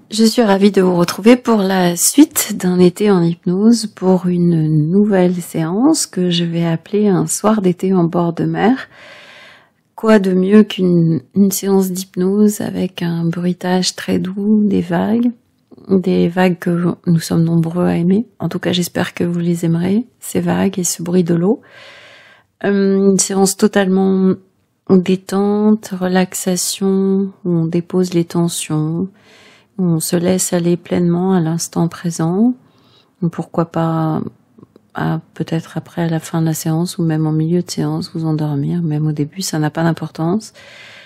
Je suis ravie de vous retrouver pour la suite d'un été en hypnose pour une nouvelle séance que je vais appeler un soir d'été en bord de mer. Quoi de mieux qu'une séance d'hypnose avec un bruitage très doux, des vagues que nous sommes nombreux à aimer. En tout cas, j'espère que vous les aimerez, ces vagues et ce bruit de l'eau. Une séance totalement détente, relaxation, où on dépose les tensions, où on se laisse aller pleinement à l'instant présent. Pourquoi pas peut-être après à la fin de la séance ou même en milieu de séance vous endormir, même au début, ça n'a pas d'importance.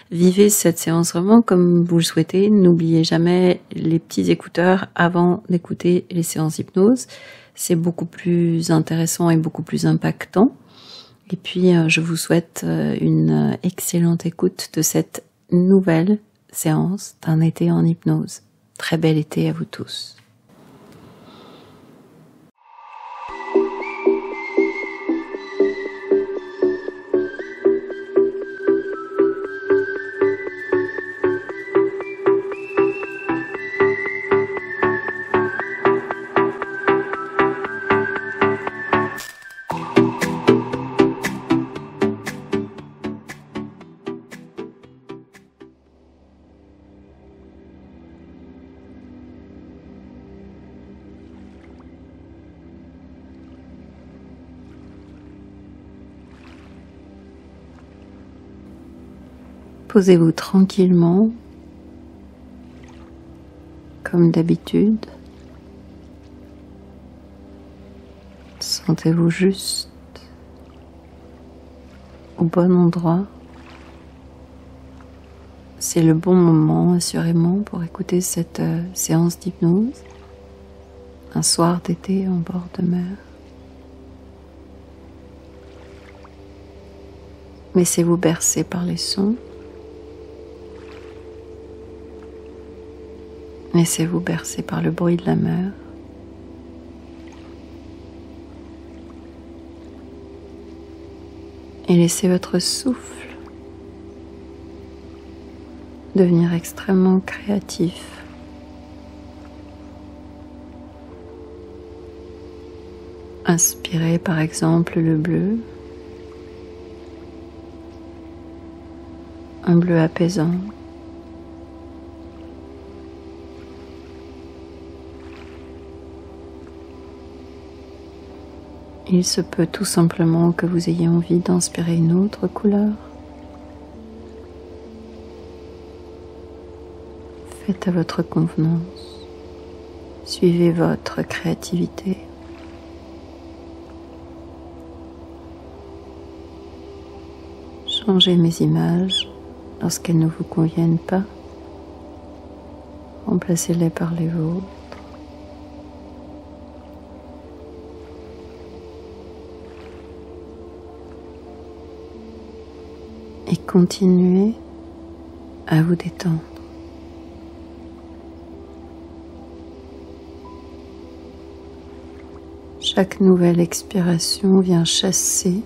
Vivez cette séance vraiment comme vous le souhaitez. N'oubliez jamais les petits écouteurs avant d'écouter les séances d'hypnose. C'est beaucoup plus intéressant et beaucoup plus impactant. Et puis, je vous souhaite une excellente écoute de cette nouvelle séance d'un été en hypnose. Très bel été à vous tous. Posez-vous tranquillement, comme d'habitude. Sentez-vous juste au bon endroit. C'est le bon moment, assurément, pour écouter cette séance d'hypnose. Un soir d'été en bord de mer. Laissez-vous bercer par les sons. Laissez-vous bercer par le bruit de la mer. Et laissez votre souffle devenir extrêmement créatif. Inspirez par exemple le bleu, un bleu apaisant. Il se peut tout simplement que vous ayez envie d'inspirer une autre couleur. Faites à votre convenance. Suivez votre créativité. Changez mes images lorsqu'elles ne vous conviennent pas. Remplacez-les par les vôtres. Et continuez à vous détendre. Chaque nouvelle expiration vient chasser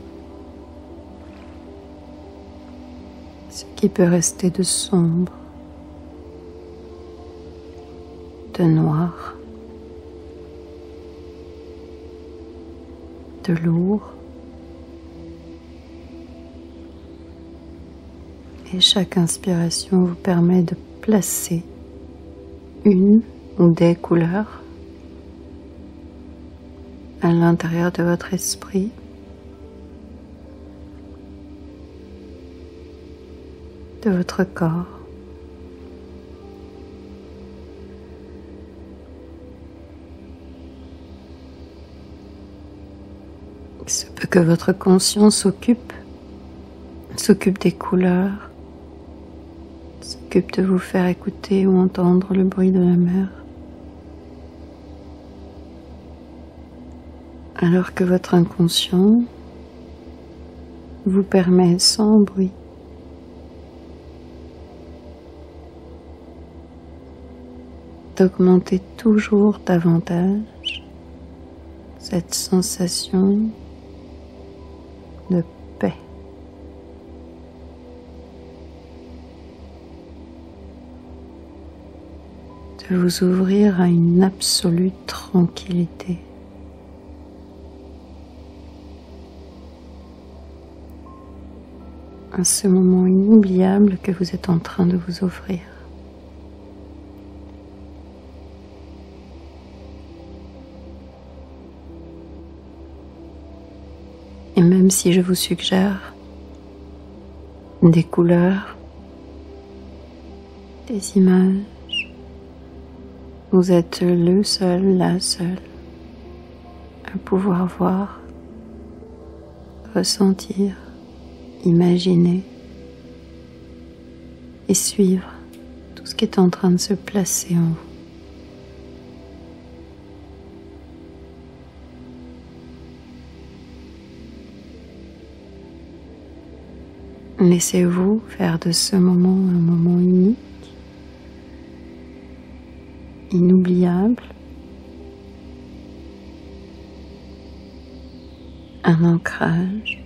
ce qui peut rester de sombre, de noir, de lourd. Et chaque inspiration vous permet de placer une ou des couleurs à l'intérieur de votre esprit, de votre corps. Il se peut que votre conscience s'occupe des couleurs, s'occupe de vous faire écouter ou entendre le bruit de la mer, alors que votre inconscient vous permet sans bruit d'augmenter toujours davantage cette sensation de paix. de vous ouvrir à une absolue tranquillité. À ce moment inoubliable que vous êtes en train de vous offrir. Et même si je vous suggère des couleurs, des images, vous êtes le seul, la seule à pouvoir voir, ressentir, imaginer et suivre tout ce qui est en train de se placer en vous. Laissez-vous faire de ce moment un moment unique, inoubliable, un ancrage.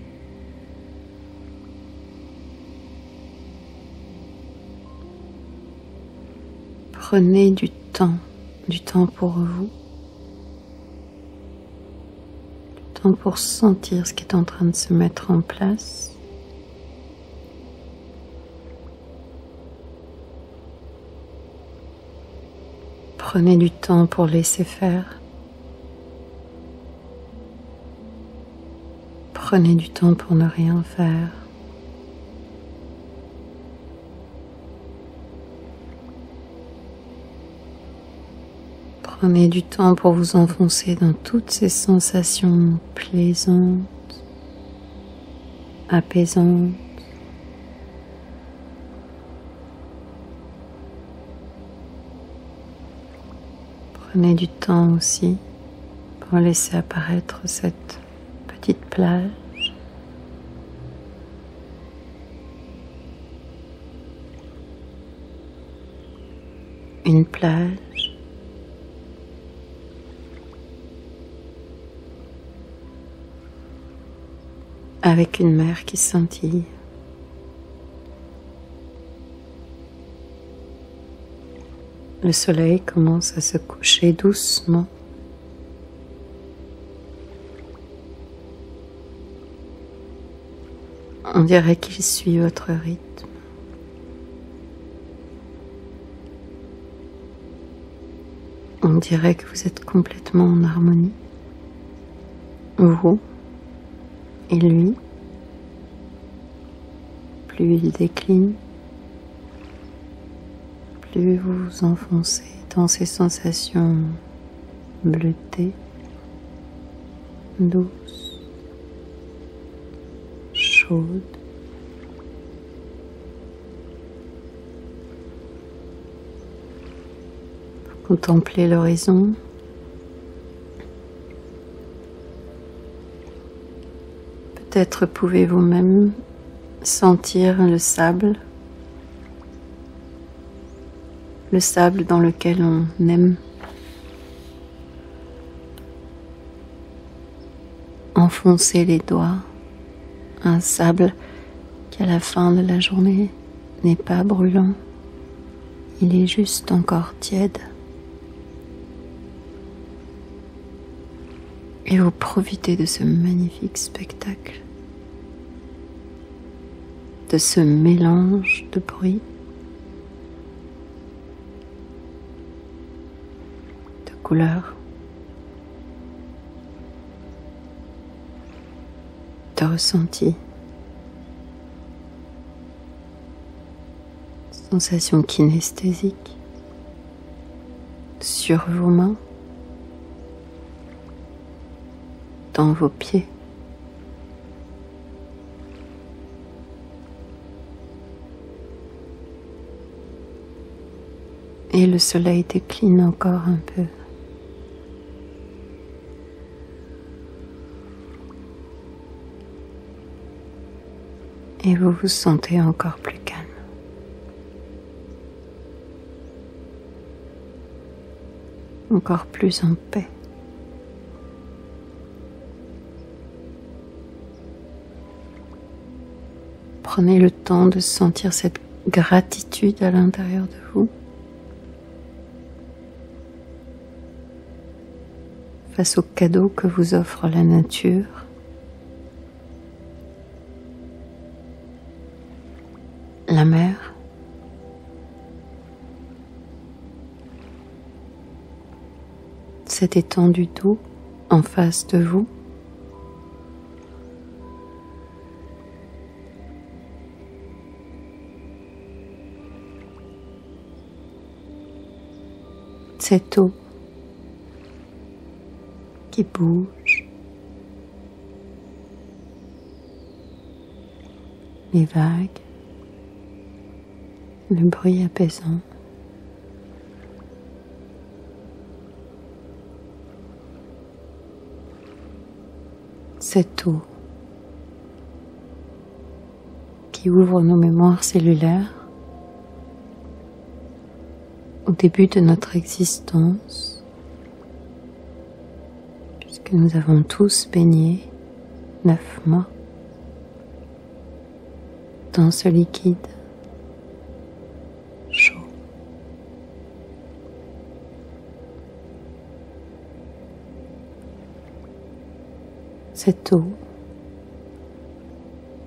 Prenez du temps pour vous, du temps pour sentir ce qui est en train de se mettre en place. Prenez du temps pour laisser faire. Prenez du temps pour ne rien faire. Prenez du temps pour vous enfoncer dans toutes ces sensations plaisantes, apaisantes. Prenez du temps aussi pour laisser apparaître cette petite plage. Une plage avec une mer qui scintille. Le soleil commence à se coucher doucement. On dirait qu'il suit votre rythme. On dirait que vous êtes complètement en harmonie. Vous et lui. Plus il décline, plus vous vous enfoncez dans ces sensations bleutées, douces, chaudes. Contemplez l'horizon. Peut-être pouvez-vous même sentir le sable dans lequel on aime enfoncer les doigts, un sable qui à la fin de la journée n'est pas brûlant, il est juste encore tiède. Et vous profitez de ce magnifique spectacle, de ce mélange de bruits, de couleurs, de ressentis, sensations kinesthésiques sur vos mains, dans vos pieds. Et le soleil décline encore un peu. Et vous vous sentez encore plus calme. Encore plus en paix. Prenez le temps de sentir cette gratitude à l'intérieur de vous. face aux cadeaux que vous offre la nature. La mer. Cette étendue d'eau en face de vous. Cette eau qui bouge, les vagues, le bruit apaisant. Cette eau qui ouvre nos mémoires cellulaires au début de notre existence, puisque nous avons tous baigné 9 mois dans ce liquide chaud. Cette eau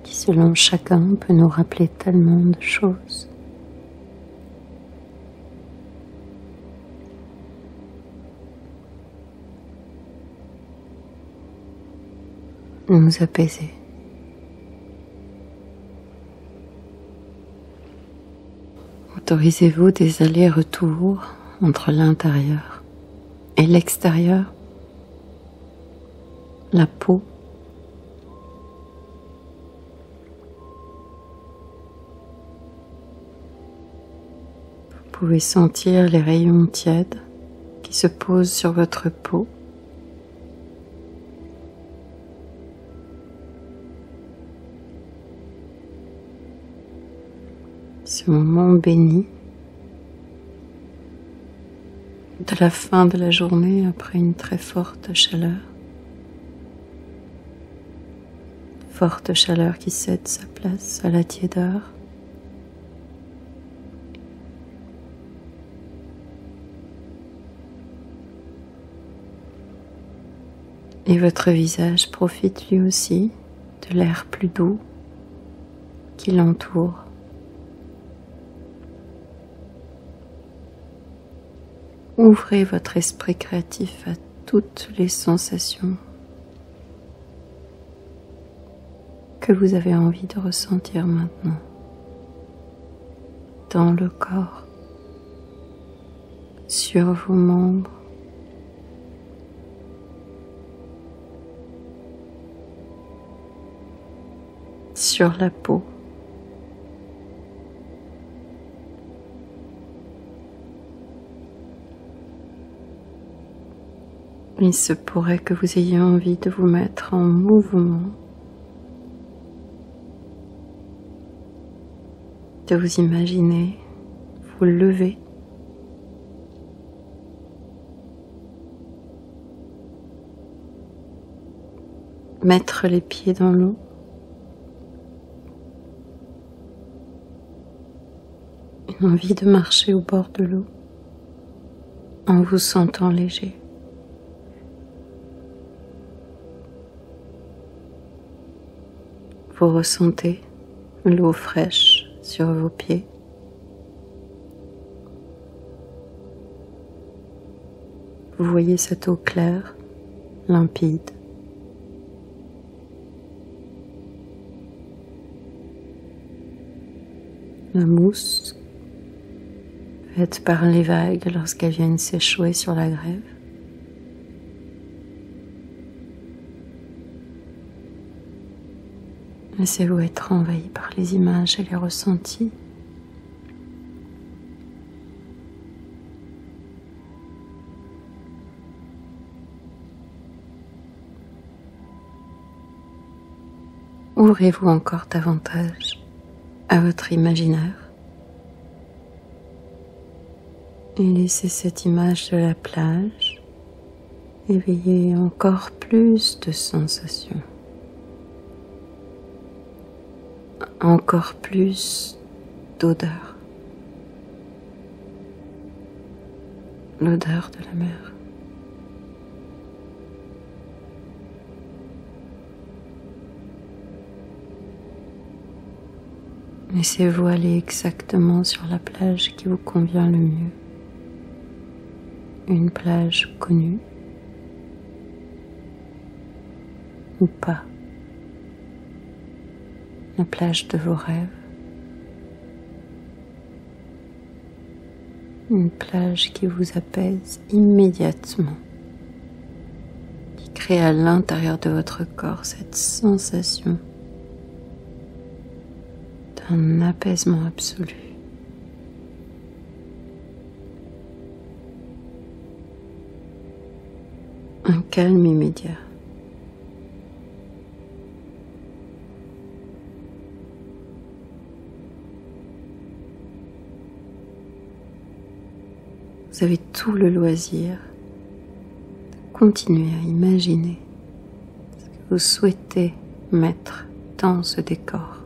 qui, selon chacun, peut nous rappeler tellement de choses. Nous apaiser. Autorisez-vous des allers-retours entre l'intérieur et l'extérieur, la peau, vous pouvez sentir les rayons tièdes qui se posent sur votre peau. Ce moment béni de la fin de la journée après une très forte chaleur. Forte chaleur qui cède sa place à la tiédeur. Et votre visage profite lui aussi de l'air plus doux qui l'entoure. Ouvrez votre esprit créatif à toutes les sensations que vous avez envie de ressentir maintenant dans le corps, sur vos membres, sur la peau. Il se pourrait que vous ayez envie de vous mettre en mouvement, de vous imaginer vous lever, mettre les pieds dans l'eau, une envie de marcher au bord de l'eau en vous sentant léger. Vous ressentez l'eau fraîche sur vos pieds. Vous voyez cette eau claire, limpide. La mousse faite par les vagues lorsqu'elles viennent s'échouer sur la grève. Laissez-vous être envahi par les images et les ressentis. Ouvrez-vous encore davantage à votre imaginaire et laissez cette image de la plage éveiller encore plus de sensations. Encore plus d'odeurs. L'odeur de la mer. Laissez-vous aller exactement sur la plage qui vous convient le mieux. Une plage connue ou pas. La plage de vos rêves. Une plage qui vous apaise immédiatement, qui crée à l'intérieur de votre corps cette sensation d'un apaisement absolu. Un calme immédiat. Vous avez tout le loisir de continuer à imaginer ce que vous souhaitez mettre dans ce décor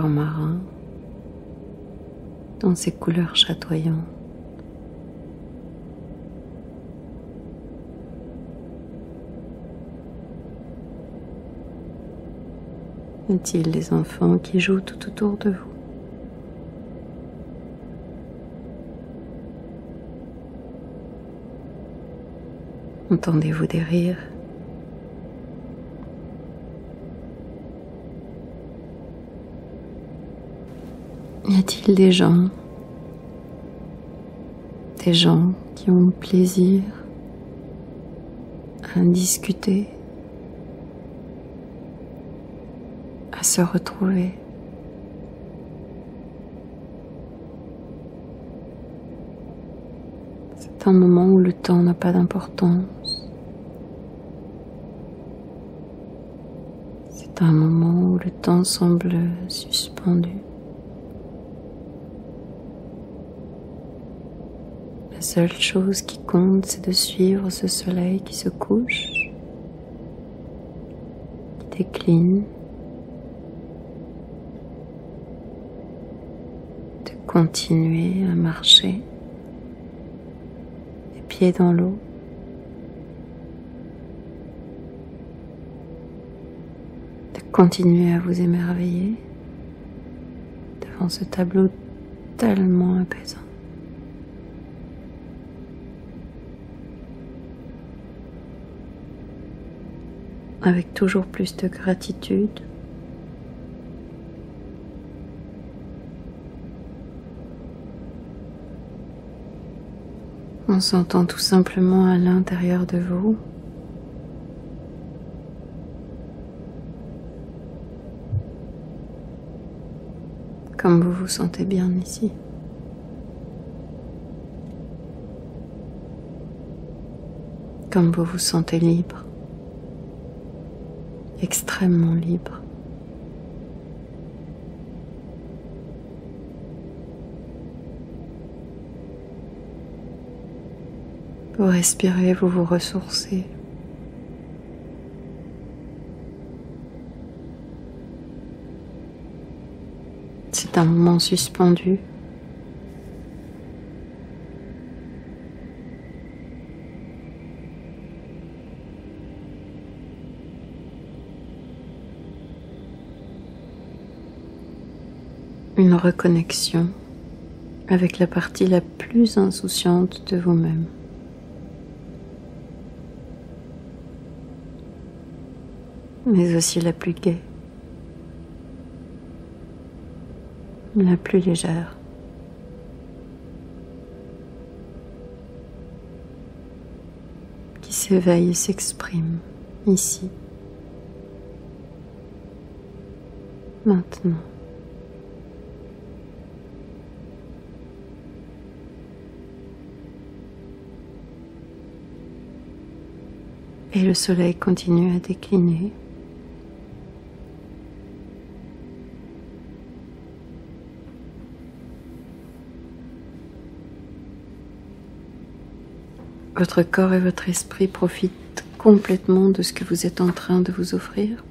marin, dans ces couleurs chatoyantes. Y a-t-il des enfants qui jouent tout autour de vous? Entendez-vous des rires? Y a-t-il des gens qui ont plaisir à discuter, à se retrouver? C'est un moment où le temps n'a pas d'importance. C'est un moment où le temps semble suspendu. La seule chose qui compte, c'est de suivre ce soleil qui se couche, qui décline, de continuer à marcher, les pieds dans l'eau, de continuer à vous émerveiller devant ce tableau tellement apaisant. Avec toujours plus de gratitude, on s'entend tout simplement à l'intérieur de vous comme vous vous sentez bien ici. Comme vous vous sentez libre. Extrêmement libre. Vous respirez, vous vous ressourcez. C'est un moment suspendu. Une reconnexion avec la partie la plus insouciante de vous-même. Mais aussi la plus gaie, la plus légère. Qui s'éveille et s'exprime ici, maintenant. Et le soleil continue à décliner. Votre corps et votre esprit profitent complètement de ce que vous êtes en train de vous offrir.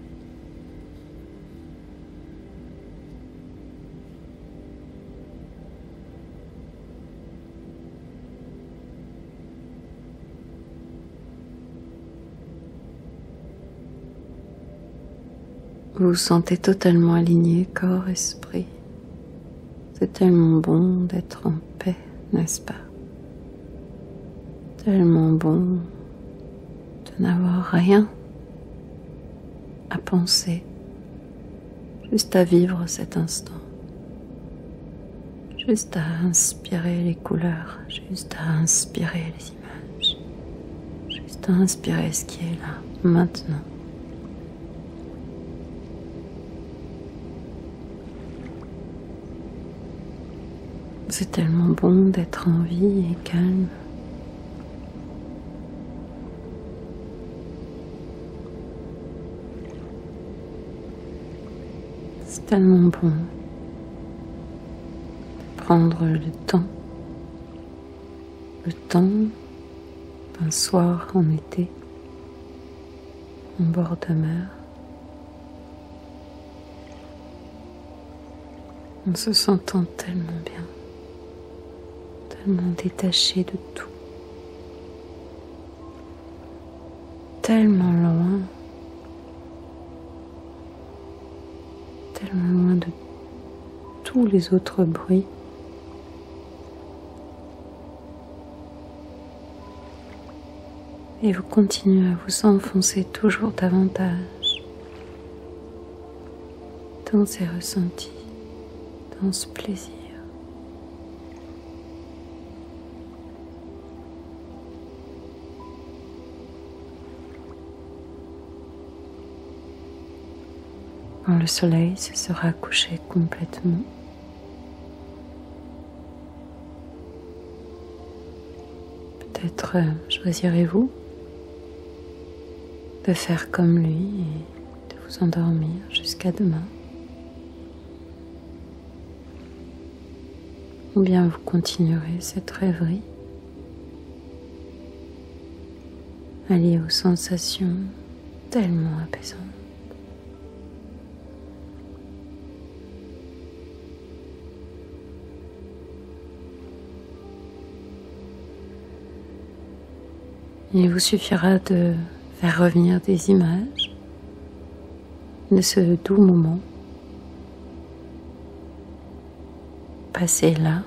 Vous vous sentez totalement aligné, corps, esprit. C'est tellement bon d'être en paix, n'est-ce pas? Tellement bon de n'avoir rien à penser, juste à vivre cet instant. Juste à inspirer les couleurs, juste à inspirer les images, juste à inspirer ce qui est là, maintenant. C'est tellement bon d'être en vie et calme. C'est tellement bon de prendre le temps d'un soir en été, en bord de mer, en se sentant tellement bien, tellement détaché de tout, tellement loin de tous les autres bruits. Et vous continuez à vous enfoncer toujours davantage dans ces ressentis, dans ce plaisir. Quand le soleil se sera couché complètement, peut-être choisirez-vous de faire comme lui et de vous endormir jusqu'à demain. Ou bien vous continuerez cette rêverie alliée aux sensations tellement apaisantes. Il vous suffira de faire revenir des images de ce doux moment passé là,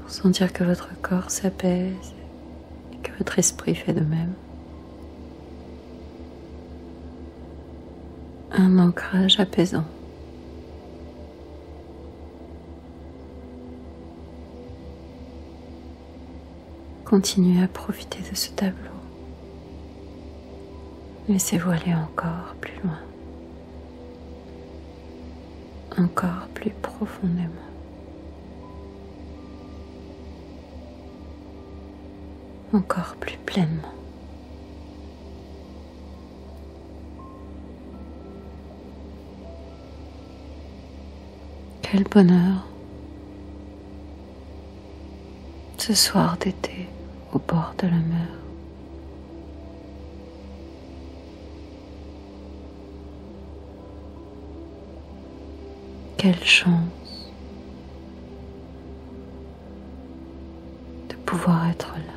pour sentir que votre corps s'apaise et que votre esprit fait de même. Un ancrage apaisant. Continuez à profiter de ce tableau. Laissez-vous aller encore plus loin, encore plus profondément. Encore plus pleinement. Quel bonheur ce soir d'été au bord de la mer. Quelle chance de pouvoir être là.